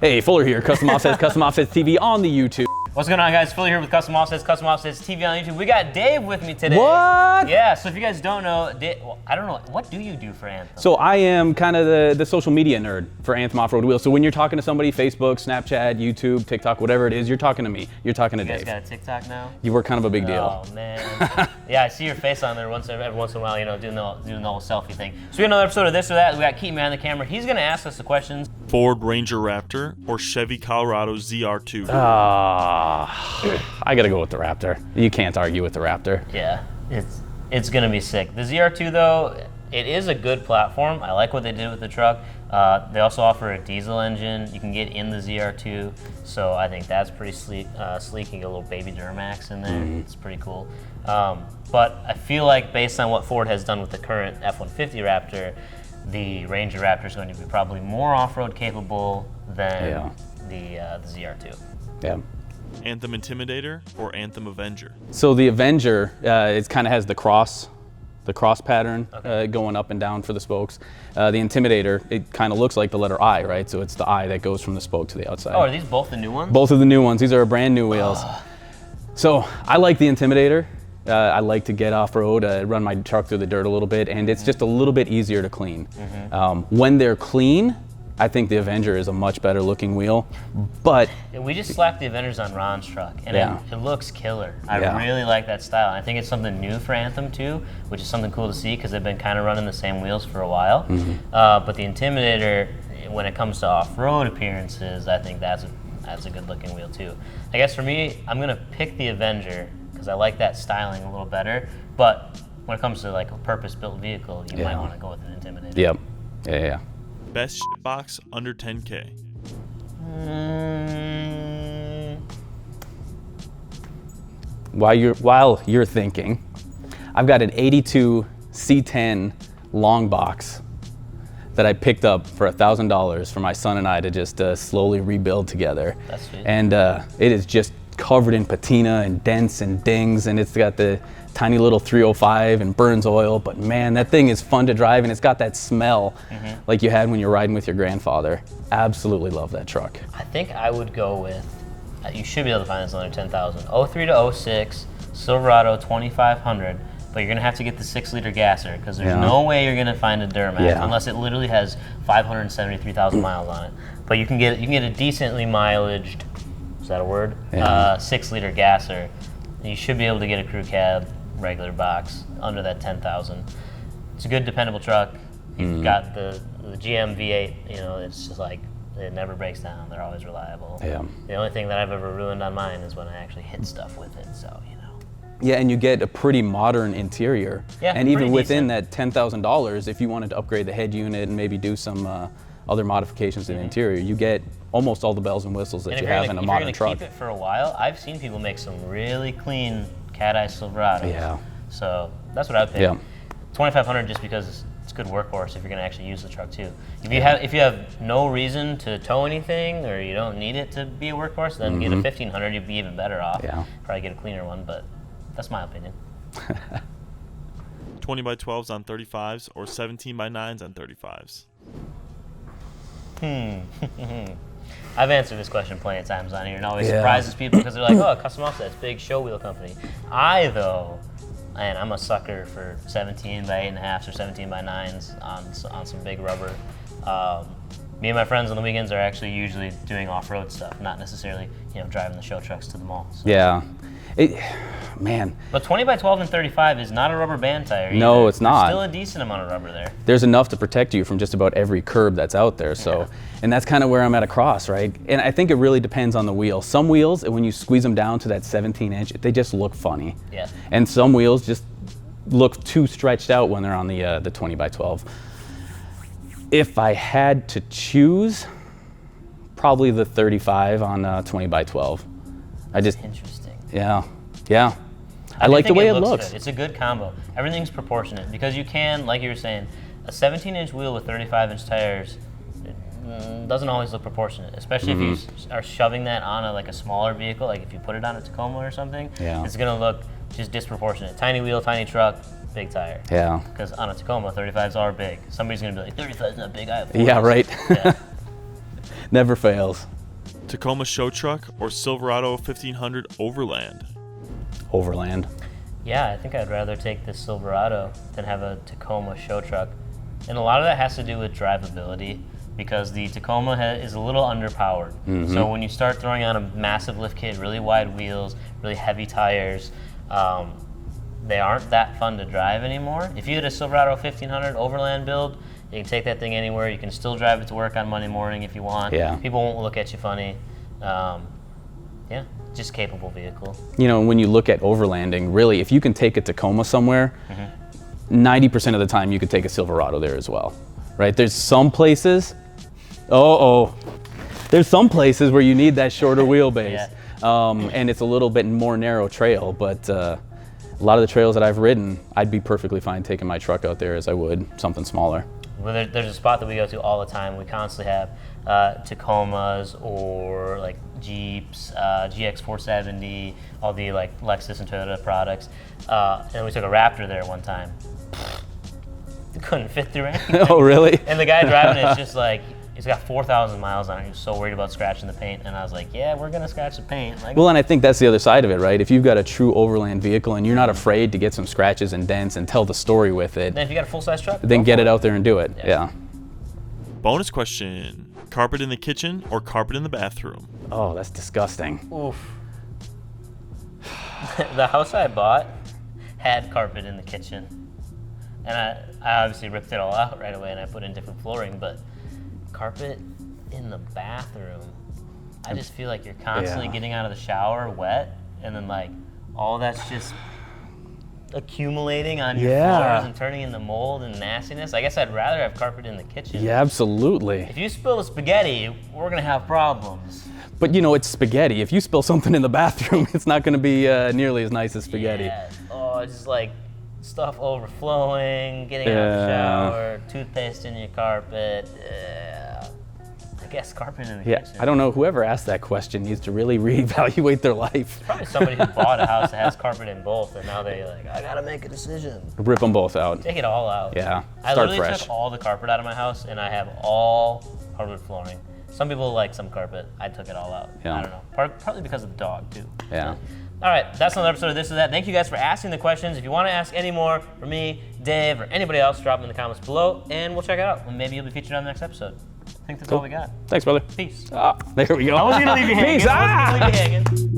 Hey, Fuller here, Custom Offsets TV on the YouTube. What's going on, guys? Philly here with Custom Offsets TV on YouTube. We got Dave with me today. What? Yeah, so if you guys don't know, I don't know, what do you do for Anthem? So I am kind of the social media nerd for Anthem Off-Road Wheels. So when you're talking to somebody, Facebook, Snapchat, YouTube, TikTok, whatever it is, you're talking to me. You're talking to Dave. You guys got a TikTok now? You were kind of a big deal. Oh, man. Yeah, I see your face on there every once in a while, you know, doing the whole selfie thing. So we got another episode of this or that. We got Keaton behind the camera. He's going to ask us the questions. Ford Ranger Raptor or Chevy Colorado ZR2? I got to go with the Raptor. You can't argue with the Raptor. Yeah, it's going to be sick. The ZR2, though, it is a good platform. I like what they did with the truck. They also offer a diesel engine. You can get in the ZR2, so I think that's pretty sleek. You get a little baby Duramax in there. It's pretty cool. But I feel like based on what Ford has done with the current F-150 Raptor, the Ranger Raptor is going to be probably more off-road capable than the ZR2. Yeah. Anthem Intimidator or Anthem Avenger? So the Avenger, it kind of has the cross pattern going up and down for the spokes. The Intimidator, it kind of looks like the letter I, right? So it's the I that goes from the spoke to the outside. Oh, are these both the new ones? Both of the new ones. These are brand new wheels. So I like the Intimidator. I like to get off-road, run my truck through the dirt a little bit, and it's just a little bit easier to clean. When they're clean, I think the Avenger is a much better looking wheel, but... We just slapped the Avengers on Ron's truck, and it looks killer. I really like that style. I think it's something new for Anthem too, which is something cool to see because they've been kind of running the same wheels for a while. But the Intimidator, when it comes to off-road appearances, I think that's a good looking wheel too. I guess for me, I'm gonna pick the Avenger because I like that styling a little better, but when it comes to like a purpose-built vehicle, you might want to go with an Intimidator. Yep. Yeah. Best shit box under 10K? While you're thinking, I've got an 82 C10 long box that I picked up for $1,000 for my son and I to just slowly rebuild together. That's sweet. And it is just covered in patina and dents and dings, and it's got the tiny little 305 and burns oil, but man, that thing is fun to drive, and it's got that smell like you had when you're riding with your grandfather. Absolutely love that truck. I think I would go with, you should be able to find this under 10,000, 03 to 06 Silverado 2500, but you're gonna have to get the 6-liter gasser because there's no way you're gonna find a Duramax unless it literally has 573,000 miles on it. But you can get a decently mileaged, is that a word? 6-liter gasser. You should be able to get a crew cab regular box under that 10,000. It's a good dependable truck. You've got the GM V8, you know, it's just like, it never breaks down. They're always reliable. Yeah. The only thing that I've ever ruined on mine is when I actually hit stuff with it, so, you know. Yeah, and you get a pretty modern interior. Yeah, and even within that $10,000, if you wanted to upgrade the head unit and maybe do some other modifications to the interior, you get almost all the bells and whistles that you have in a modern truck. If you're gonna keep it for a while, I've seen people make some really clean cat-eye Silverados. Yeah. So that's what I would pick. Yeah. 2500 just because it's a good workhorse if you're gonna actually use the truck too. If you have no reason to tow anything or you don't need it to be a workhorse, then get a 1500. You'd be even better off. Yeah. Probably get a cleaner one, but that's my opinion. 20x12s on 35s or 17x9s on 35s? I've answered this question plenty of times on here, and always surprises people because they're like, "Oh, Custom Offsets, big show wheel company." I'm a sucker for 17x8.5s or 17x9s on some big rubber. Me and my friends on the weekends are actually usually doing off-road stuff, not necessarily, you know, driving the show trucks to the mall. So. Yeah. Man. But 20x12 and 35 is not a rubber band tire either. No, it's not. There's still a decent amount of rubber there. There's enough to protect you from just about every curb that's out there. So, and that's kind of where I'm at across, right? And I think it really depends on the wheel. Some wheels, when you squeeze them down to that 17-inch, they just look funny. Yeah. And some wheels just look too stretched out when they're on the 20x12. If I had to choose, probably the 35 on 20x12. Interesting. Yeah. I like the way it looks. Good. It's a good combo. Everything's proportionate because you can, like you were saying, a 17-inch wheel with 35-inch tires doesn't always look proportionate, especially if you are shoving that on a smaller vehicle, like if you put it on a Tacoma or something, it's going to look just disproportionate. Tiny wheel, tiny truck, big tire. Yeah. Because on a Tacoma, 35s are big. Somebody's going to be like, 35's not big, I have 40s. Yeah, right. Never fails. Tacoma show truck or Silverado 1500 Overland? Overland. Yeah, I think I'd rather take this Silverado than have a Tacoma show truck. And a lot of that has to do with drivability, because the Tacoma is a little underpowered. So when you start throwing on a massive lift kit, really wide wheels, really heavy tires, they aren't that fun to drive anymore. If you had a Silverado 1500 Overland build, you can take that thing anywhere. You can still drive it to work on Monday morning if you want. Yeah. People won't look at you funny. Yeah, just capable vehicle. You know, when you look at overlanding, really, if you can take a Tacoma somewhere, 90% of the time you could take a Silverado there as well, right? There's some places, there's some places where you need that shorter wheelbase, and it's a little bit more narrow trail, but a lot of the trails that I've ridden, I'd be perfectly fine taking my truck out there as I would something smaller. Well, there's a spot that we go to all the time. We constantly have Tacomas or like Jeeps, GX470, all the like Lexus and Toyota products. And we took a Raptor there one time. It couldn't fit through anything. Oh, really? And the guy driving it's just like, he's got 4,000 miles on it. He was so worried about scratching the paint. And I was like, yeah, we're going to scratch the paint. Like, well, and I think that's the other side of it, right? If you've got a true overland vehicle and you're not afraid to get some scratches and dents and tell the story with it, then if you got a full-size truck, then get it out there and do it. Yeah. Bonus question. Carpet in the kitchen or carpet in the bathroom? Oh, that's disgusting. Oof. The house I bought had carpet in the kitchen. And I obviously ripped it all out right away and I put in different flooring, but carpet in the bathroom, I just feel like you're constantly getting out of the shower wet, and then like all that's just accumulating on your floors and turning into mold and nastiness. I guess I'd rather have carpet in the kitchen. Yeah, absolutely. If you spill the spaghetti, we're gonna have problems. But you know, it's spaghetti. If you spill something in the bathroom, it's not gonna be nearly as nice as spaghetti. Yeah. Oh, it's just like stuff overflowing, getting out of the shower, toothpaste in your carpet. I guess carpet in the kitchen. I don't know. Whoever asked that question needs to really reevaluate their life. Probably somebody who bought a house that has carpet in both, and now they're like, I gotta make a decision. Rip them both out. Take it all out. Yeah. I Start literally fresh. took all the carpet out of my house, and I have all hardwood flooring. Some people like some carpet. I took it all out. Yeah. I don't know. Partly because of the dog too. Yeah. All right, that's another episode of This or That. Thank you guys for asking the questions. If you want to ask any more for me, Dave, or anybody else, drop them in the comments below, and we'll check it out. And maybe you'll be featured on the next episode. I think that's all we got. Thanks, brother. Peace. There we go. I wasn't gonna leave you hanging. Peace. I wasn't gonna leave you hanging.